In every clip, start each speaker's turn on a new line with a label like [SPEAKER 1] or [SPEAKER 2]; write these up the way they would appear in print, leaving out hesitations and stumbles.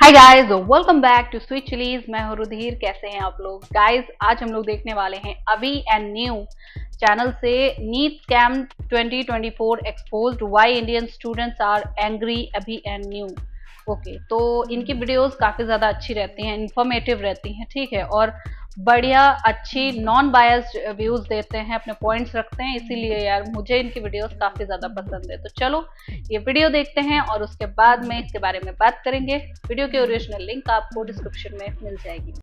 [SPEAKER 1] Hi guys, welcome back to sweet chillies. मैं हूं रुधिर। कैसे हैं आप लोग गाइस? आज हम लोग देखने वाले हैं अभी एंड न्यू चैनल से NEET scam 2024 exposed, why Indian students are angry Abhi and Niyu. Okay, तो इनकी वीडियोस काफ़ी ज़्यादा अच्छी रहती हैं, इंफॉर्मेटिव रहती हैं, ठीक है, और बढ़िया अच्छी नॉन बायस्ड व्यूज़ देते हैं, अपने पॉइंट्स रखते हैं, इसीलिए यार मुझे इनकी वीडियोस काफ़ी ज़्यादा पसंद है। तो चलो ये वीडियो देखते हैं और उसके बाद में इसके बारे में बात करेंगे। वीडियो की ओरिजिनल लिंक आपको डिस्क्रिप्शन में मिल जाएगी।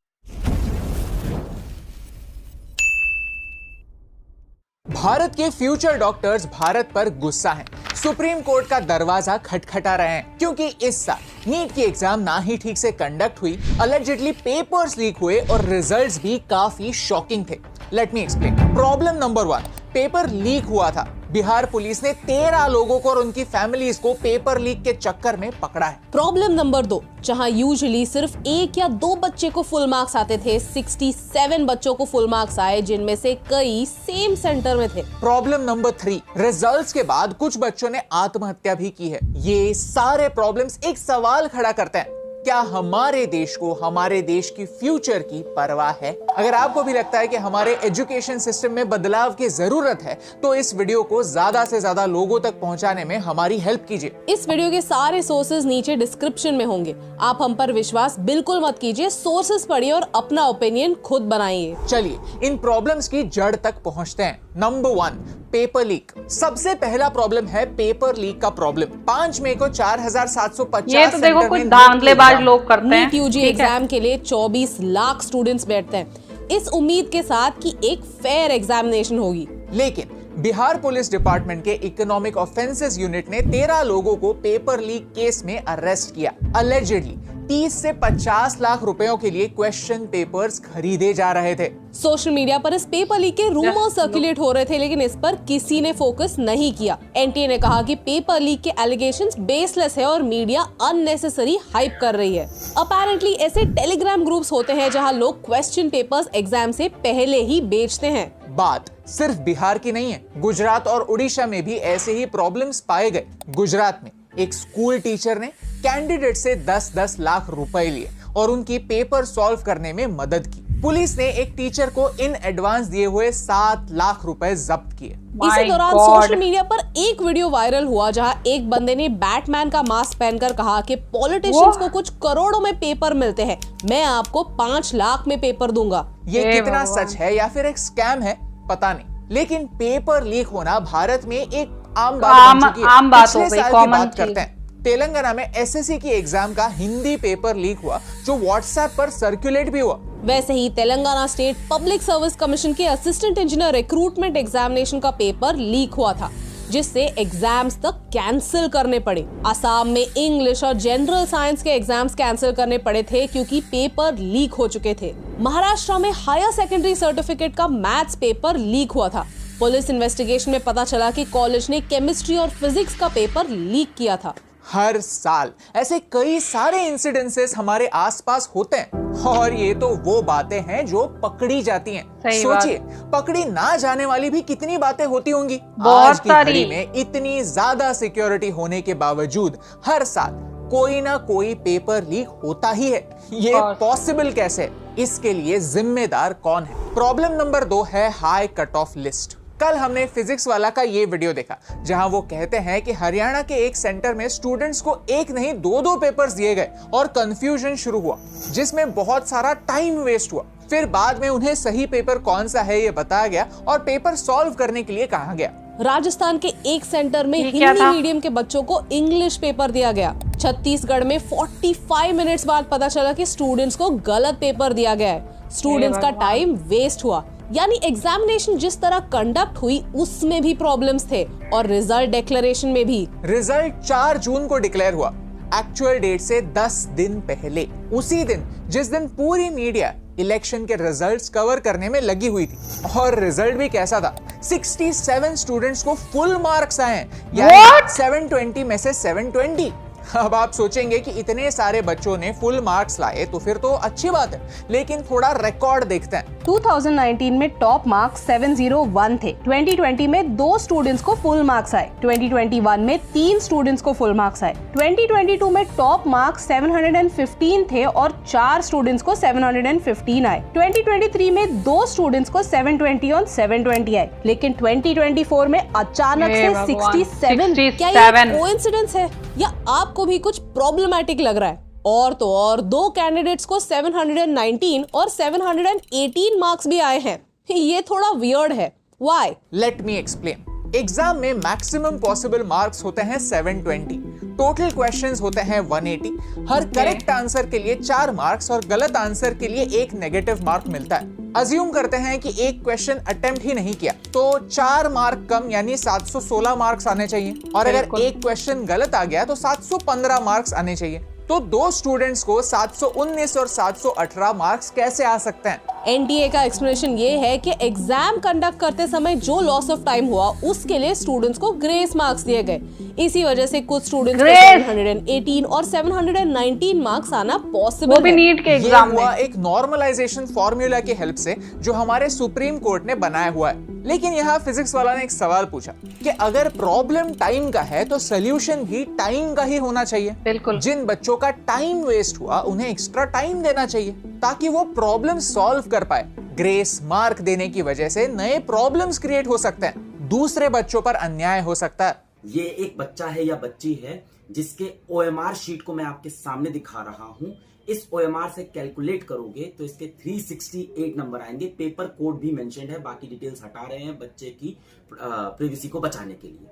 [SPEAKER 2] भारत के फ्यूचर डॉक्टर्स भारत पर गुस्सा हैं। सुप्रीम कोर्ट का दरवाजा खटखटा रहे हैं क्योंकि इस साल नीट की एग्जाम ना ही ठीक से कंडक्ट हुई, अलेजिडली पेपर्स लीक हुए और रिजल्ट्स भी काफी शॉकिंग थे। Let me explain. Problem number 1, paper leak हुआ था। बिहार पुलिस ने 13 लोगों को और उनकी फैमिलीज को पेपर लीक के चक्कर में पकड़ा है।
[SPEAKER 3] प्रॉब्लम नंबर 2, जहां यूजुअली सिर्फ 1 या 2 बच्चे को फुल मार्क्स आते थे, 67 बच्चों को फुल मार्क्स आए, जिनमें से कई सेम सेंटर में थे।
[SPEAKER 2] प्रॉब्लम नंबर 3, रिजल्ट्स के बाद कुछ बच्चों ने आत्महत्या भी की है। ये सारे प्रॉब्लम्स एक सवाल खड़ा करते हैं, क्या हमारे देश को, हमारे देश की फ्यूचर की परवाह है? अगर आपको भी लगता है कि हमारे एजुकेशन सिस्टम में बदलाव की जरूरत है, तो इस वीडियो को ज्यादा से ज्यादा लोगों तक पहुंचाने में हमारी हेल्प कीजिए।
[SPEAKER 3] इस वीडियो के सारे सोर्सेज नीचे डिस्क्रिप्शन में होंगे। आप हम पर विश्वास बिल्कुल मत कीजिए, सोर्सेज पढ़िए और अपना ओपिनियन खुद बनाइए।
[SPEAKER 2] चलिए इन प्रॉब्लम्स की जड़ तक पहुंचते हैं। Number 1, paper leak. सबसे पहला प्रॉब्लम है पेपर लीक का प्रॉब्लम। 5 मई को 4750
[SPEAKER 1] ये तो देखो कुछ धांधलेबाज लोग करते हैं।
[SPEAKER 3] नीट यूजी एग्जाम के लिए 24 लाख स्टूडेंट्स बैठते हैं, इस उम्मीद के साथ कि एक फेयर एग्जामिनेशन होगी।
[SPEAKER 2] लेकिन बिहार पुलिस डिपार्टमेंट के इकोनॉमिक ऑफेंसेस यूनिट ने 13 लोगों को पेपर लीक केस में अरेस्ट किया। अलेजिडली 30 से 50 लाख रुपयों के लिए क्वेश्चन पेपर्स खरीदे जा रहे थे।
[SPEAKER 3] सोशल मीडिया पर इस पेपर लीक के रूमर सर्कुलेट हो रहे थे, लेकिन इस पर किसी ने फोकस नहीं किया। एनटीए ने कहा कि पेपर लीक के एलिगेशंस बेसलेस है और मीडिया अननेसेसरी हाइप कर रही है। अपेरेंटली ऐसे टेलीग्राम ग्रुप्स होते हैं जहां लोग क्वेश्चन पेपर्स एग्जाम से पहले ही बेचते हैं।
[SPEAKER 2] बात सिर्फ बिहार की नहीं है, गुजरात और उड़ीसा में भी ऐसे ही प्रॉब्लम्स पाए गए। गुजरात में एक स्कूल टीचर ने कैंडिडेट से 10-10 लाख रुपए लिए और उनकी पेपर सॉल्व करने में मदद की। पुलिस ने एक टीचर को इन एडवांस दिए हुए 7 लाख रुपए जब्त किए।
[SPEAKER 3] इसी दौरान सोशल मीडिया पर एक वीडियो वायरल हुआ जहां एक बंदे ने बैटमैन का मास्क पहनकर कहा कि पॉलिटिशियंस को कुछ करोड़ों में पेपर मिलते हैं, मैं आपको 5 लाख में पेपर दूंगा।
[SPEAKER 2] ये कितना सच है या फिर एक स्कैम है पता नहीं, लेकिन पेपर लीक होना भारत में एक आम बात बन चुकी है।
[SPEAKER 1] आम बात
[SPEAKER 2] पिछले
[SPEAKER 1] हो गई,
[SPEAKER 2] साल की
[SPEAKER 1] कॉमन
[SPEAKER 2] बात करते हैं। तेलंगाना में एसएससी की एग्जाम का हिंदी पेपर लीक हुआ, जो व्हाट्सएप पर सर्कुलेट भी हुआ।
[SPEAKER 3] वैसे ही Telangana state public service commission के असिस्टेंट इंजीनियर रिक्रूटमेंट एग्जामिनेशन का पेपर लीक हुआ था, जिससे एग्जाम्स तक कैंसिल करने पड़े। असम में इंग्लिश और जनरल साइंस के एग्जाम्स कैंसिल करने पड़े थे क्योंकि पेपर लीक हो चुके थे। महाराष्ट्र में हायर सेकेंडरी सर्टिफिकेट का मैथ्स पेपर लीक हुआ था। पुलिस इन्वेस्टिगेशन में पता चला कि कॉलेज ने केमिस्ट्री और फिजिक्स का पेपर लीक किया था।
[SPEAKER 2] हर साल ऐसे कई सारे इंसिडेंसेस हमारे आसपास होते हैं, और ये तो वो बातें हैं जो पकड़ी जाती हैं। सोचिए, पकड़ी ना जाने वाली भी कितनी बातें होती होंगी। आज की घड़ी में इतनी ज्यादा सिक्योरिटी होने के बावजूद हर साल कोई ना कोई पेपर लीक होता ही है। ये पॉसिबल कैसे? इसके लिए जिम्मेदार कौन है? प्रॉब्लम नंबर 2 है हाई कट ऑफ लिस्ट। कल हमने फिजिक्स वाला का ये वीडियो देखा, जहां वो कहते हैं कि हरियाणा के एक सेंटर में स्टूडेंट्स को एक नहीं 2-2 पेपर्स दिए गए और कंफ्यूजन शुरू हुआ, जिसमें बहुत सारा टाइम वेस्ट हुआ। फिर बाद में उन्हें सही पेपर कौन सा है ये बताया गया और पेपर सॉल्व करने के लिए कहा गया।
[SPEAKER 3] राजस्थान के एक सेंटर में हिंदी मीडियम के बच्चों को इंग्लिश पेपर दिया गया। छत्तीसगढ़ में 45 मिनट्स बाद पता चला कि स्टूडेंट्स को गलत पेपर दिया गया है। स्टूडेंट्स का टाइम वेस्ट हुआ, यानी एग्जामिनेशन जिस तरह कंडक्ट हुई उसमें भी प्रॉब्लम्स थे और रिजल्ट डिक्लेरेशन में भी।
[SPEAKER 2] रिजल्ट 4 जून को डिक्लेयर हुआ, एक्चुअल डेट से 10 दिन पहले, उसी दिन जिस दिन पूरी मीडिया इलेक्शन के रिजल्ट्स कवर करने में लगी हुई थी। और रिजल्ट भी कैसा था? 67 स्टूडेंट्स को फुल मार्क्स आए हैं, यानी 720 में से 720। अब आप सोचेंगे कि इतने सारे बच्चों ने फुल मार्क्स लाए तो फिर तो अच्छी बात है, लेकिन थोड़ा रिकॉर्ड देखते हैं।
[SPEAKER 3] 2019 में टॉप मार्क्स 701 थे। 2020 में 2 स्टूडेंट्स को फुल मार्क्स आए। 2021 में 3 स्टूडेंट्स को फुल मार्क्स आए। 2022 में टॉप मार्क्स 715 थे और 4 स्टूडेंट्स को 715 आए। 2023 में 2 स्टूडेंट्स को 720 और 720 आए, लेकिन 2024 में अचानक से 67। क्या ये कोइंसिडेंस है या आपको भी कुछ प्रॉब्लमैटिक लग रहा है? और तो और 2 कैंडिडेट्स को 719 और 718 मार्क्स भी आए हैं। ये थोड़ा वियर्ड है। Why?
[SPEAKER 2] Let me explain. Exam में मैक्सिमम पॉसिबल मार्क्स होते हैं 720, टोटल क्वेश्चंस होते हैं 180, हर करेक्ट आंसर के लिए 4 मार्क्स और गलत आंसर के लिए 1 नेगेटिव मार्क मिलता है। अज्यूम करते हैं कि एक क्वेश्चन अटेम्प्ट ही नहीं किया तो 4 मार्क कम यानी 716 मार्क्स आने चाहिए, और अगर एक क्वेश्चन गलत आ गया तो 715 मार्क्स आने चाहिए। तो 2 स्टूडेंट्स को 719 और 718 मार्क्स कैसे आ सकते हैं?
[SPEAKER 3] एनटीए का एक्सप्लेनेशन ये है कि एग्जाम कंडक्ट करते समय जो लॉस ऑफ टाइम हुआ उसके लिए स्टूडेंट्स को ग्रेस मार्क्स दिए गए। इसी वजह से कुछ स्टूडेंट्स को 718 और 719 मार्क्स आना पॉसिबल है।
[SPEAKER 1] वो भी नीट के एग्जाम में।
[SPEAKER 2] ये हुआ एक नॉर्मलाइजेशन फॉर्मूला की हेल्प से जो हमारे सुप्रीम कोर्ट ने बनाया हुआ है। लेकिन यहाँ फिजिक्स वाला ने एक सवाल पूछा कि अगर प्रॉब्लम टाइम का है तो सोल्यूशन भी टाइम का ही होना चाहिए।
[SPEAKER 1] बिल्कुल।
[SPEAKER 2] जिन बच्चों का टाइम वेस्ट हुआ उन्हें एक्स्ट्रा टाइम देना चाहिए ताकि वो प्रॉब्लम सॉल्व कर पाए। ग्रेस मार्क देने की वजह से नए प्रॉब्लम्स क्रिएट हो सकते हैं, दूसरे बच्चों पर अन्याय हो सकता है।
[SPEAKER 4] ये एक बच्चा है या बच्ची है जिसके OMR शीट को मैं आपके सामने दिखा रहा हूं। इस OMR से कैलकुलेट करोगे तो इसके 368 नंबर आएंगे। पेपर कोड भी मेंशन्ड है, बाकी डिटेल्स हटा रहे हैं बच्चे की प्रिवेसी को बचाने के लिए।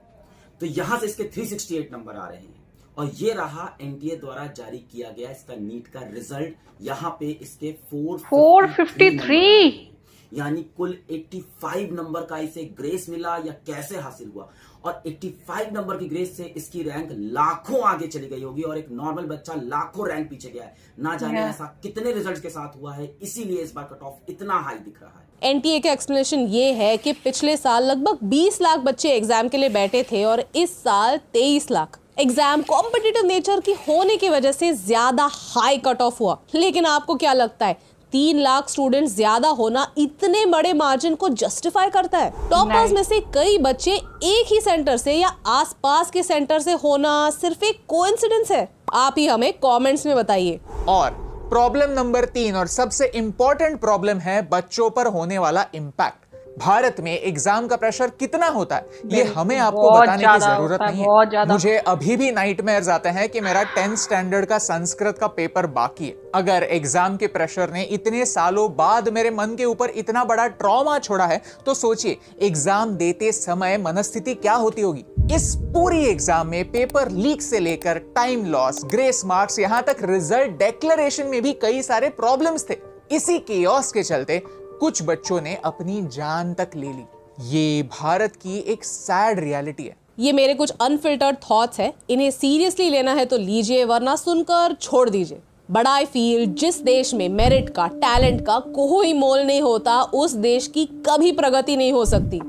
[SPEAKER 4] तो यहां से इसके 368 नंबर आ रहे हैं और ये रहा एनटीए द्वारा जारी किया गया इसका नीट का रिजल्ट। यहाँ पे इसके
[SPEAKER 1] 453
[SPEAKER 4] यानी कुल 85 नंबर का इसे ग्रेस मिला या कैसे हासिल हुआ, और 85 नंबर की ग्रेस से इसकी रैंक लाखों आगे चली गई होगी और एक नॉर्मल बच्चा लाखों रैंक पीछे गया है। ना जाने ऐसा कितने रिजल्ट्स के साथ हुआ है, इसीलिए इस बार कट ऑफ इतना हाई दिख रहा है।
[SPEAKER 3] एनटीए का एक्सप्लेनेशन ये है कि पिछले साल लगभग 20 लाख बच्चे एग्जाम के लिए बैठे थे और इस साल 23 लाख। एग्जाम कॉम्पिटिटिव नेचर की होने की वजह से ज्यादा हाई कट ऑफ हुआ। लेकिन आपको क्या लगता है 3 लाख स्टूडेंट्स ज्यादा होना इतने बड़े मार्जिन को जस्टिफाई करता है? टॉपर्स में से कई बच्चे एक ही सेंटर से या आसपास के सेंटर से होना सिर्फ एक कोइंसिडेंस है? आप ही हमें कमेंट्स में बताइए।
[SPEAKER 2] और प्रॉब्लम नंबर 3 और सबसे इंपॉर्टेंट प्रॉब्लम है बच्चों पर होने वाला इम्पैक्ट। भारत में एग्जाम का प्रेशर कितना होता है ये हमें आपको बताने की जरूरत नहीं है। मुझे अभी भी नाइटमेयर्स आते हैं कि मेरा 10th स्टैंडर्ड का संस्कृत का पेपर बाकी है। अगर एग्जाम के प्रेशर ने इतने सालों बाद मेरे मन के ऊपर इतना बड़ा ट्रॉमा छोड़ा है तो सोचिए एग्जाम देते समय मनस्थिति क्या होती होगी। इस पूरी एग्जाम में पेपर लीक से लेकर टाइम लॉस, ग्रेस मार्क्स, यहाँ तक रिजल्ट डिक्लेरेशन में भी कई सारे प्रॉब्लम्स थे। इसी केओस के चलते कुछ बच्चों ने अपनी जान तक ले ली। ये भारत की एक सैड रियलिटी है।
[SPEAKER 3] ये मेरे कुछ अनफिल्टर्ड थॉट्स हैं, इन्हें सीरियसली लेना है तो लीजिए वरना सुनकर छोड़ दीजिए। बट आई फील जिस देश में मेरिट का, टैलेंट का कोई मोल नहीं होता उस देश की कभी प्रगति नहीं हो सकती।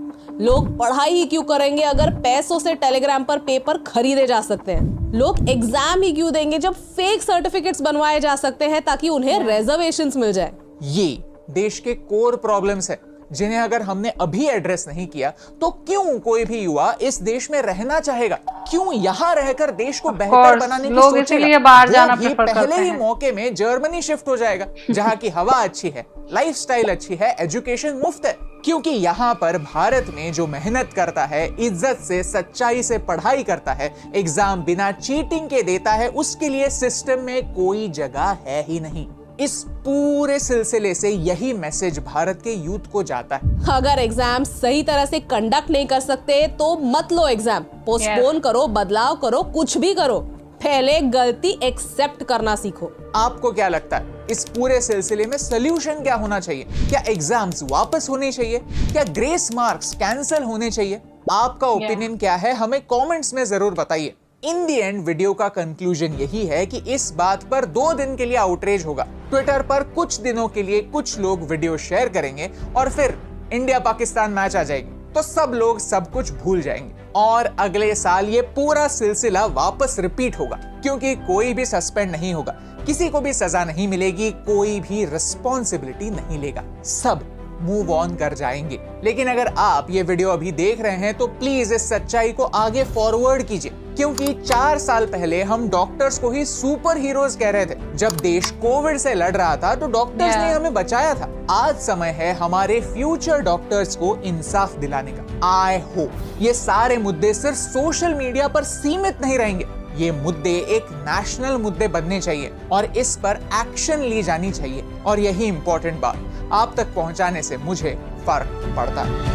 [SPEAKER 3] लोग पढ़ाई ही क्यों करेंगे अगर पैसों से टेलीग्राम पर पेपर खरीदे जा सकते हैं? लोग एग्जाम ही क्यों देंगे जब फेक सर्टिफिकेट्स बनवाए जा सकते हैं ताकि उन्हें रिजर्वेशंस मिल जाए?
[SPEAKER 2] ये देश के कोर प्रॉब्लम्स है जिन्हें अगर हमने अभी एड्रेस नहीं किया तो क्यों कोई भी युवा इस देश में रहना चाहेगा? क्यों यहाँ रहकर देश को बेहतर बनाने की सोचेगा?
[SPEAKER 1] इसीलिए बाहर जाना प्रेफर करते हैं।
[SPEAKER 2] पहले ही मौके में जर्मनी शिफ्ट हो जाएगा जहाँ की हवा अच्छी है, लाइफस्टाइल अच्छी है, एजुकेशन मुफ्त है। क्योंकि यहाँ पर भारत में जो मेहनत करता है, इज्जत से, सच्चाई से पढ़ाई करता है, एग्जाम बिना चीटिंग के देता है, उसके लिए सिस्टम में कोई जगह है ही नहीं। इस पूरे सिलसिले से यही मैसेज भारत के यूथ को जाता है।
[SPEAKER 3] अगर एग्जाम सही तरह से कंडक्ट नहीं कर सकते तो मत लो एग्जाम, पोस्टपोन करो, बदलाव करो, कुछ भी करो। पहले गलती एक्सेप्ट करना सीखो।
[SPEAKER 2] आपको क्या लगता है इस पूरे सिलसिले में सोल्यूशन क्या होना चाहिए? क्या एग्जाम्स वापस होने चाहिए? क्या ग्रेस मार्क्स कैंसिल होने चाहिए? आपका ओपिनियन क्या है हमें कमेंट्स में जरूर बताइए। इन दी एंड वीडियो का कंक्लूजन यही है कि इस बात पर 2 दिन के लिए आउटरीच होगा। ट्विटर पर कुछ दिनों के लिए कुछ लोग वीडियो शेयर करेंगे और फिर इंडिया पाकिस्तान मैच आ जाएगी तो सब लोग सब कुछ भूल जाएंगे। और अगले साल ये पूरा सिलसिला वापस रिपीट होगा, क्योंकि कोई भी सस्पेंड नहीं होगा, किसी को भी सजा नहीं मिलेगी, कोई भी रिस्पॉन्सिबिलिटी नहीं लेगा, सब मूव ऑन कर जाएंगे। लेकिन अगर आप ये वीडियो अभी देख रहे हैं तो प्लीज इस सच्चाई को आगे फॉरवर्ड कीजिए, क्योंकि 4 साल पहले हम डॉक्टर्स को ही सुपर हीरोज कह रहे थे। जब देश कोविड से लड़ रहा था तो डॉक्टर्स ने हमें बचाया था। आज समय है हमारे फ्यूचर डॉक्टर्स को इंसाफ दिलाने का। आई होप ये सारे मुद्दे सिर्फ सोशल मीडिया पर सीमित नहीं रहेंगे, ये मुद्दे एक नेशनल मुद्दे बनने चाहिए और इस पर एक्शन ली जानी चाहिए। और यही इंपॉर्टेंट बात आप तक पहुंचाने से मुझे फर्क पड़ता है।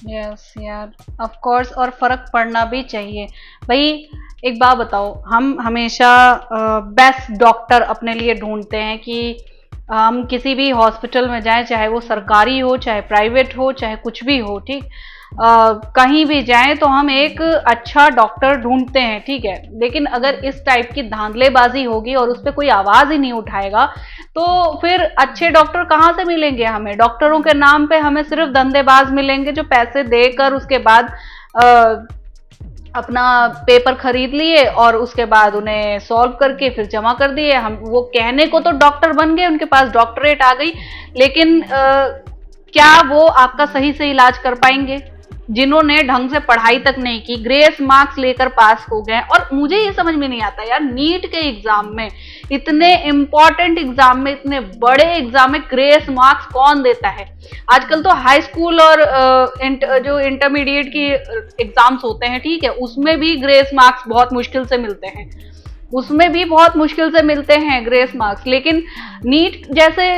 [SPEAKER 1] यस यार, ऑफ कोर्स, और फर्क पड़ना भी चाहिए भाई। एक बात बताओ, हम हमेशा बेस्ट डॉक्टर अपने लिए ढूंढते हैं कि हम किसी भी हॉस्पिटल में जाएं, चाहे वो सरकारी हो, चाहे प्राइवेट हो, चाहे कुछ भी हो, ठीक, कहीं भी जाएं तो हम एक अच्छा डॉक्टर ढूंढते हैं, ठीक है। लेकिन अगर इस टाइप की धांधलेबाजी होगी और उस पर कोई आवाज ही नहीं उठाएगा तो फिर अच्छे डॉक्टर कहाँ से मिलेंगे हमें? डॉक्टरों के नाम पे हमें सिर्फ धंधेबाज मिलेंगे जो पैसे देकर उसके बाद अपना पेपर खरीद लिए और उसके बाद उन्हें सॉल्व करके फिर जमा कर दिए। हम वो कहने को तो डॉक्टर बन गए, उनके पास डॉक्टरेट आ गई, लेकिन क्या वो आपका सही से इलाज कर पाएंगे? जिन्होंने ढंग से पढ़ाई तक नहीं की, ग्रेस मार्क्स लेकर पास हो गए। और मुझे ये समझ में नहीं आता यार, नीट के एग्जाम में, इतने इंपॉर्टेंट एग्जाम में, इतने बड़े एग्जाम में ग्रेस मार्क्स कौन देता है? आजकल तो हाई स्कूल और जो इंटरमीडिएट की एग्जाम्स होते हैं, ठीक है, उसमें भी ग्रेस मार्क्स बहुत मुश्किल से मिलते हैं, उसमें भी बहुत मुश्किल से मिलते हैं ग्रेस मार्क्स। लेकिन नीट जैसे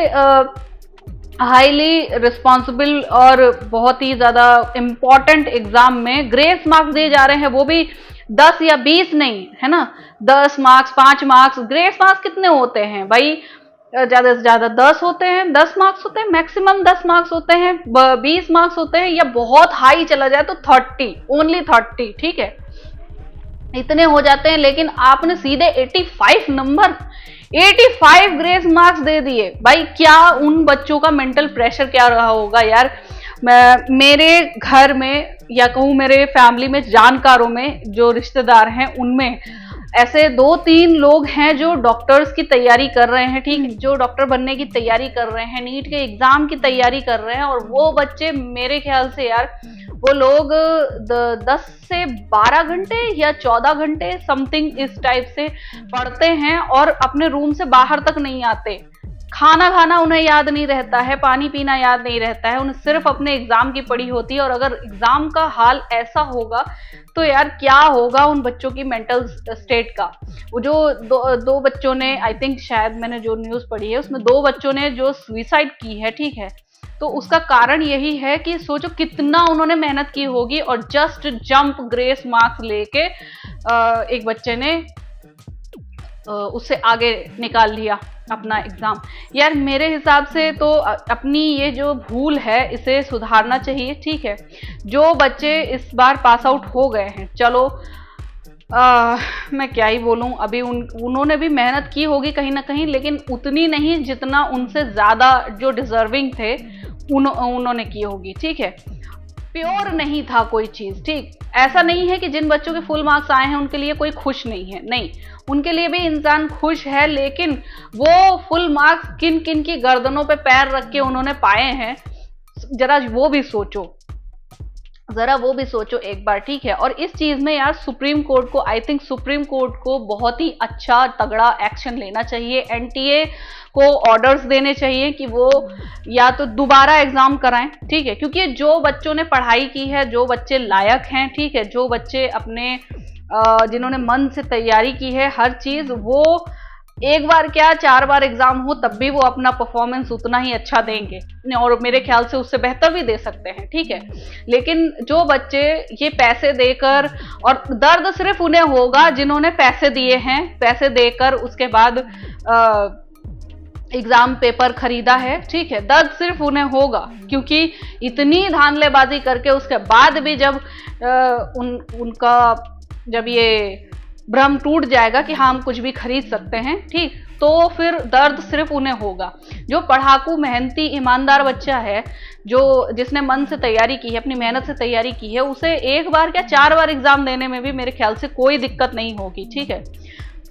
[SPEAKER 1] हाईली रिस्पॉन्सिबल और बहुत ही ज्यादा इंपॉर्टेंट एग्जाम में ग्रेस मार्क्स दिए जा रहे हैं, वो भी 10 या 20 नहीं, है ना, 10 मार्क्स, 5 मार्क्स। ग्रेस मार्क्स कितने होते हैं भाई? ज्यादा से ज्यादा 10 होते हैं, 10 मार्क्स होते हैं, मैक्सिमम 10 मार्क्स होते हैं, 20 मार्क्स होते हैं, या बहुत हाई चला जाए तो 30, ओनली 30, ठीक है, इतने हो जाते हैं। लेकिन आपने सीधे 85 नंबर, 85 ग्रेस मार्क्स दे दिए भाई। क्या उन बच्चों का मेंटल प्रेशर क्या रहा होगा यार? मेरे घर में या कहूँ मेरे फैमिली में, जानकारों में, जो रिश्तेदार हैं उनमें ऐसे 2-3 लोग हैं जो डॉक्टर्स की तैयारी कर रहे हैं, ठीक, जो डॉक्टर बनने की तैयारी कर रहे हैं, नीट के एग्जाम की तैयारी कर रहे हैं। और वो बच्चे मेरे ख्याल से यार, वो लोग 10 से 12 घंटे या 14 घंटे समथिंग इस टाइप से पढ़ते हैं और अपने रूम से बाहर तक नहीं आते। खाना खाना उन्हें याद नहीं रहता है, पानी पीना याद नहीं रहता है, उन्हें सिर्फ अपने एग्जाम की पड़ी होती है। और अगर एग्जाम का हाल ऐसा होगा तो यार क्या होगा उन बच्चों की मेंटल स्टेट का? वो जो दो बच्चों ने, आई थिंक शायद मैंने जो न्यूज पढ़ी है उसमें 2 बच्चों ने जो सुसाइड की है, ठीक है, तो उसका कारण यही है कि सोचो कितना उन्होंने मेहनत की होगी और जस्ट जंप ग्रेस मार्क्स लेके एक बच्चे ने उससे आगे निकाल लिया अपना एग्जाम। यार मेरे हिसाब से तो अपनी ये जो भूल है इसे सुधारना चाहिए, ठीक है। जो बच्चे इस बार पास आउट हो गए हैं, चलो मैं क्या ही बोलूं, अभी उन्होंने भी मेहनत की होगी कहीं ना कहीं, लेकिन उतनी नहीं जितना उनसे ज्यादा जो डिजर्विंग थे उन्होंने की होगी, ठीक है। प्योर नहीं था कोई चीज, ठीक, ऐसा नहीं है कि जिन बच्चों के फुल मार्क्स आए हैं उनके लिए कोई खुश नहीं है, नहीं, उनके लिए भी इंसान खुश है। लेकिन वो फुल मार्क्स किन किन की गर्दनों पे पैर रख के उन्होंने पाए हैं, जरा वो भी सोचो, जरा वो भी सोचो एक बार, ठीक है। और इस चीज में यार सुप्रीम कोर्ट को, आई थिंक सुप्रीम कोर्ट को बहुत ही अच्छा तगड़ा एक्शन लेना चाहिए। एनटीए को ऑर्डर्स देने चाहिए कि वो या तो दोबारा एग्जाम कराएं, ठीक है, क्योंकि जो बच्चों ने पढ़ाई की है, जो बच्चे लायक हैं, ठीक है, जो बच्चे अपने जिन्होंने मन से तैयारी की है हर चीज, वो एक बार क्या 4 बार एग्जाम हो तब भी वो अपना परफॉर्मेंस उतना ही अच्छा देंगे, और मेरे ख्याल से उससे बेहतर भी दे सकते हैं, ठीक है। लेकिन जो बच्चे ये पैसे देकर, और दर्द सिर्फ उन्हें होगा जिन्होंने पैसे दिए हैं, पैसे देकर उसके बाद एग्जाम पेपर खरीदा है, ठीक है, दर्द सिर्फ उन्हें होगा, क्योंकि इतनी धांधलेबाजी करके उसके बाद भी जब उनका जब ये भ्रम टूट जाएगा कि हाँ हम कुछ भी खरीद सकते हैं, ठीक, तो फिर दर्द सिर्फ उन्हें होगा। जो पढ़ाकू, मेहनती, ईमानदार बच्चा है, जो जिसने मन से तैयारी की है, अपनी मेहनत से तैयारी की है, उसे एक बार क्या 4 बार एग्जाम देने में भी मेरे ख्याल से कोई दिक्कत नहीं होगी। ठीक है,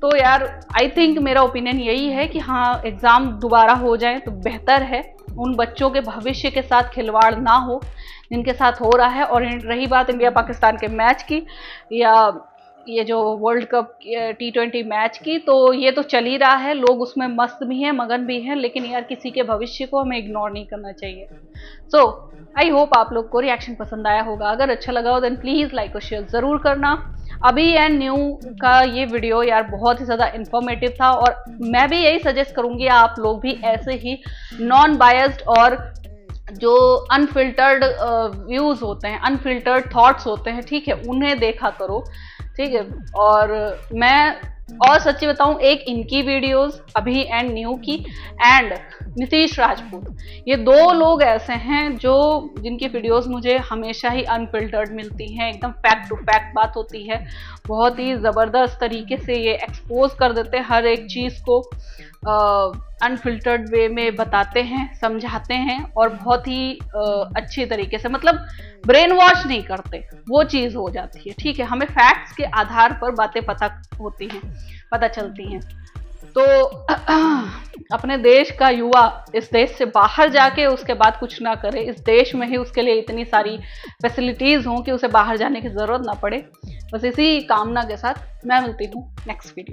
[SPEAKER 1] तो यार आई थिंक मेरा ओपिनियन यही है कि हाँ, एग्जाम दोबारा हो जाए तो बेहतर है। उन बच्चों के भविष्य के साथ खिलवाड़ ना हो जिनके साथ हो रहा है। और रही बात इंडिया पाकिस्तान के मैच की या ये जो वर्ल्ड कप T20 मैच की, तो ये तो चल ही रहा है, लोग उसमें मस्त भी हैं, मगन भी हैं, लेकिन यार किसी के भविष्य को हमें इग्नोर नहीं करना चाहिए। सो आई होप आप लोग को रिएक्शन पसंद आया होगा। अगर अच्छा लगा हो देन प्लीज़ लाइक और शेयर ज़रूर करना। अभी एंड न्यू का ये वीडियो यार बहुत ही ज़्यादा इन्फॉर्मेटिव था, और मैं भी यही सजेस्ट करूँगी आप लोग भी ऐसे ही नॉन बायस्ड और जो अनफिल्टर्ड व्यूज़ होते हैं, अनफिल्टर्ड थॉट्स होते हैं, ठीक है, उन्हें देखा करो। ठीक है, और मैं और सच्ची बताऊं, एक इनकी वीडियोस अभी एंड न्यू की एंड नीतीश राजपूत, ये 2 लोग ऐसे हैं जो जिनकी वीडियोस मुझे हमेशा ही अनफिल्टर्ड मिलती हैं, एकदम फैक्ट टू फैक्ट बात होती है, बहुत ही ज़बरदस्त तरीके से ये एक्सपोज कर देते हैं, हर एक चीज़ को अनफिल्टर्ड वे में बताते हैं, समझाते हैं, और बहुत ही अच्छी तरीके से, मतलब ब्रेन वॉश नहीं करते, वो चीज़ हो जाती है। ठीक है, हमें फैक्ट्स के आधार पर बातें पता चलती हैं। तो अपने देश का युवा इस देश से बाहर जाके उसके बाद कुछ ना करे, इस देश में ही उसके लिए इतनी सारी फैसिलिटीज़ हों कि उसे बाहर जाने की ज़रूरत ना पड़े। बस इसी कामना के साथ मैं मिलती हूँ नेक्स्ट वीडियो।